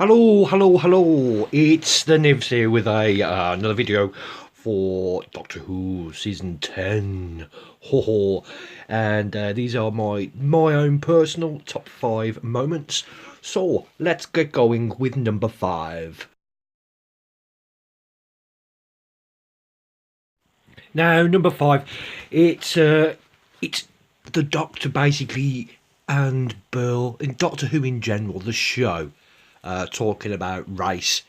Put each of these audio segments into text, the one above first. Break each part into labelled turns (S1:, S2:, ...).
S1: Hello. It's the Nivs here with another video for Doctor Who Season 10. And these are my own personal top 5 moments. So, let's get going with number 5. Now, number 5, it's the Doctor basically and Burl, in Doctor Who in general, the show, talking about race,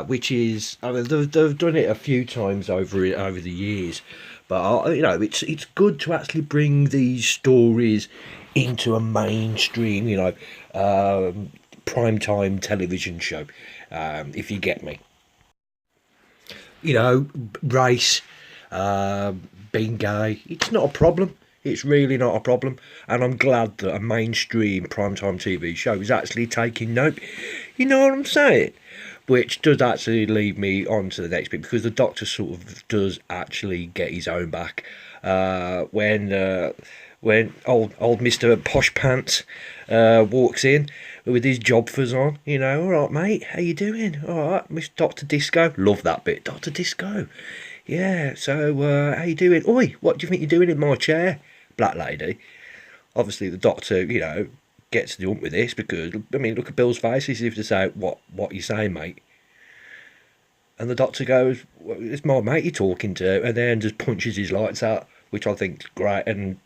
S1: which is, I mean, they've done it a few times over the years, but it's good to actually bring these stories into a mainstream, primetime television show, if you get me. Race, uh, being gay, it's not a problem. It's really not a problem, and I'm glad that a mainstream primetime TV show is actually taking note. You know what I'm saying? Which does actually lead me on to the next bit, because the Doctor sort of does actually get his own back when old Mister Posh Pants walks in with his jobfers on. All right, mate, how you doing? All right, Miss Doctor Disco. Love that bit, Doctor Disco. Yeah, so how you doing? Oi, what do you think you're doing in my chair, black lady? Obviously, the Doctor, gets the hump with this, because I mean, look at Bill's face. He's if to say, "What you saying, mate?" And the Doctor goes, well, "It's my mate you're talking to," and then just punches his lights out, which I think's great. And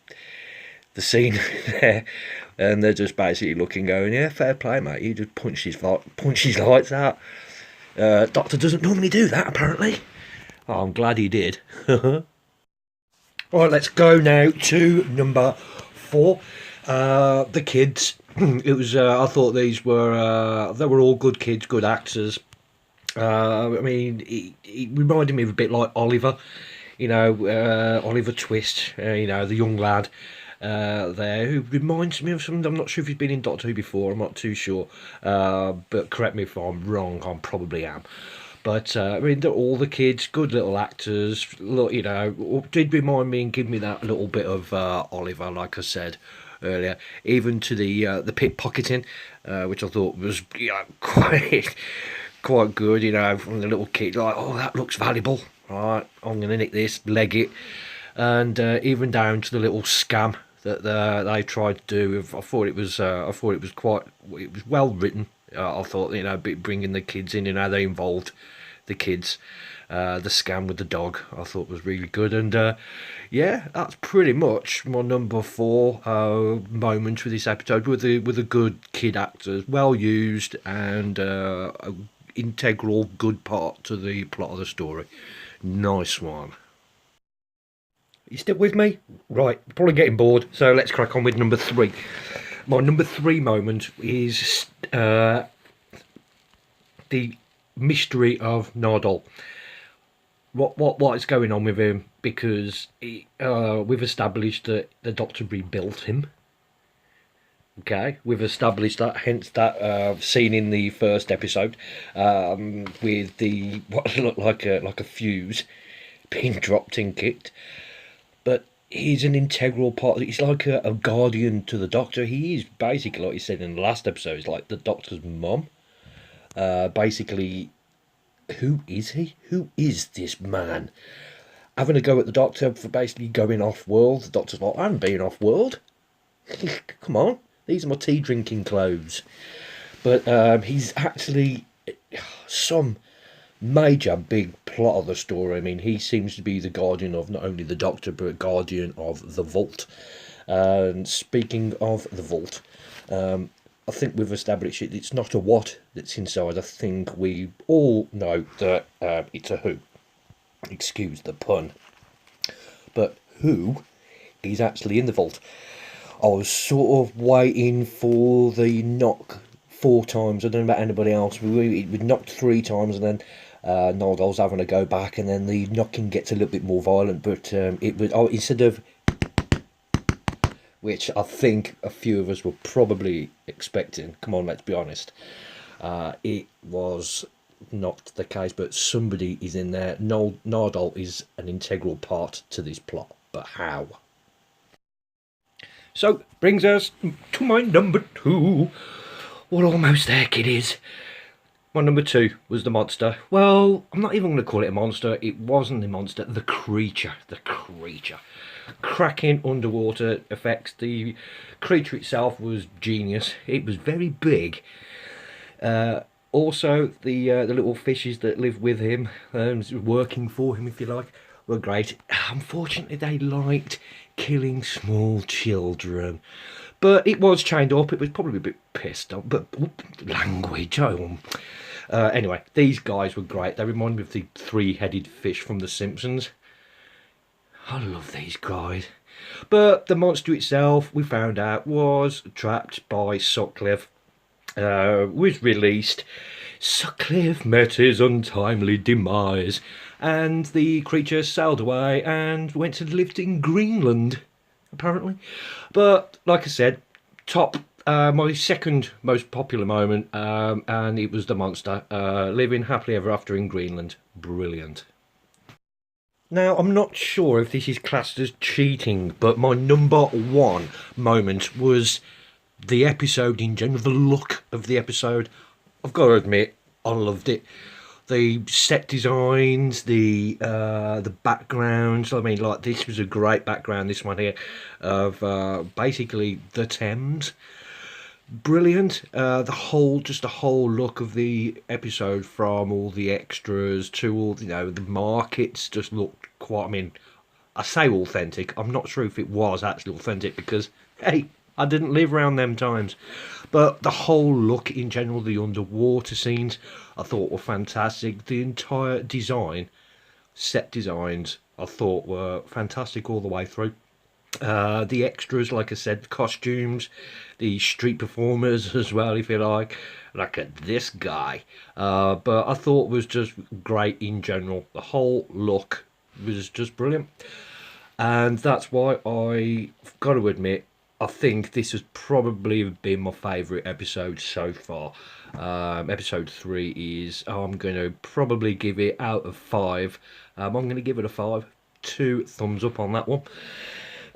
S1: the scene there, and they're just basically looking, going, "Yeah, fair play, mate. You just punch his lights out." Doctor doesn't normally do that, apparently. Oh, I'm glad he did. All right, let's go now to number 4. The kids. It was. I thought these were. They were all good kids, good actors. I mean, he reminded me of a bit like Oliver. Oliver Twist. The young lad there, who reminds me of something. I'm not sure if he's been in Doctor Who before. I'm not too sure. But correct me if I'm wrong. I probably am. But I mean, they're all the kids, good little actors. Look, did remind me and give me that little bit of Oliver, like I said earlier. Even to the pickpocketing, which I thought was quite good. From the little kid, like, oh, that looks valuable. Right, I'm gonna nick this, leg it, and even down to the little scam that they tried to do. I thought it was it was well written. I thought, bringing the kids in and how they involved the kids, the scam with the dog, I thought was really good. And yeah, that's pretty much my number 4 moment with this episode, with the good kid actors, well used, and a integral good part to the plot of the story. Nice one. You still with me? Right, probably getting bored, so let's crack on with number 3. My number 3 moment is the mystery of Nardole. What is going on with him? Because we've established that the Doctor rebuilt him. Okay, we've established that. Hence that scene in the first episode with the what looked like a fuse being dropped and kicked. But he's an integral part. He's like a guardian to the Doctor. He is basically, like you said in the last episode, he's like the Doctor's mum. Basically, who is he? Who is this man? Having a go at the Doctor for basically going off-world. The Doctor's like, I haven't been off-world. Come on, these are my tea-drinking clothes. But he's actually some major big plot of the story. I mean, he seems to be the guardian of not only the Doctor, but guardian of the Vault. And speaking of the Vault, I think we've established it's not a what that's inside. I think we all know that it's a who. Excuse the pun. But who is actually in the Vault? I was sort of waiting for the knock 4 times. I don't know about anybody else. We knocked 3 times, and then Nardole's having to go back, and then the knocking gets a little bit more violent. But it was instead of, which I think a few of us were probably expecting. Come on, let's be honest. It was not the case, but somebody is in there. Nardole is an integral part to this plot, but how? So, brings us to my number 2. We're almost there, kiddies. My number 2 was the monster. Well, I'm not even going to call it a monster. It wasn't a monster. The creature. The creature. Cracking underwater effects. The creature itself was genius. It was very big. Also, the little fishes that live with him, working for him, if you like, were great. Unfortunately, they liked killing small children. But it was chained up. It was probably a bit pissed off. But language, anyway, these guys were great. They remind me of the three-headed fish from The Simpsons. I love these guys. But the monster itself, we found out, was trapped by Sutcliffe. Was released. Sutcliffe met his untimely demise, and the creature sailed away and went to live in Greenland, apparently. But like I said, my second most popular moment, and it was the monster living happily ever after in Greenland. Brilliant. Now, I'm not sure if this is classed as cheating, but my number 1 moment was the episode in general, the look of the episode. I've got to admit, I loved it. The set designs, the backgrounds. I mean, like, this was a great background, this one here, of basically the Thames. Brilliant. The whole look of the episode, from all the extras to all, the markets, just looked quite, I mean, I say authentic. I'm not sure if it was actually authentic because, hey, I didn't live around them times. But the whole look in general, the underwater scenes, I thought were fantastic. The entire design, set designs, I thought were fantastic all the way through. The extras, like I said, costumes, the street performers as well, if you like. Look at this guy. But I thought it was just great in general. The whole look was just brilliant. And that's why I've got to admit, I think this has probably been my favourite episode so far. Episode 3 is, I'm going to probably give it out of 5. I'm going to give it a 5. 2 thumbs up on that one.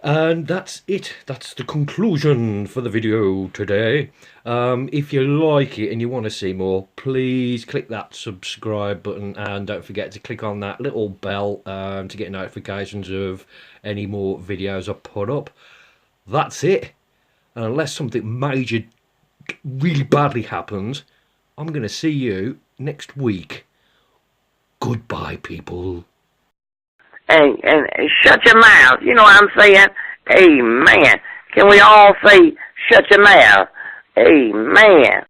S1: And that's it. That's the conclusion for the video today. If you like it and you want to see more, please click that subscribe button, and don't forget to click on that little bell to get notifications of any more videos I put up. That's it. And unless something major really badly happens, I'm going to see you next week. Goodbye, people.
S2: And shut your mouth. You know what I'm saying? Amen. Can we all say, shut your mouth? Amen.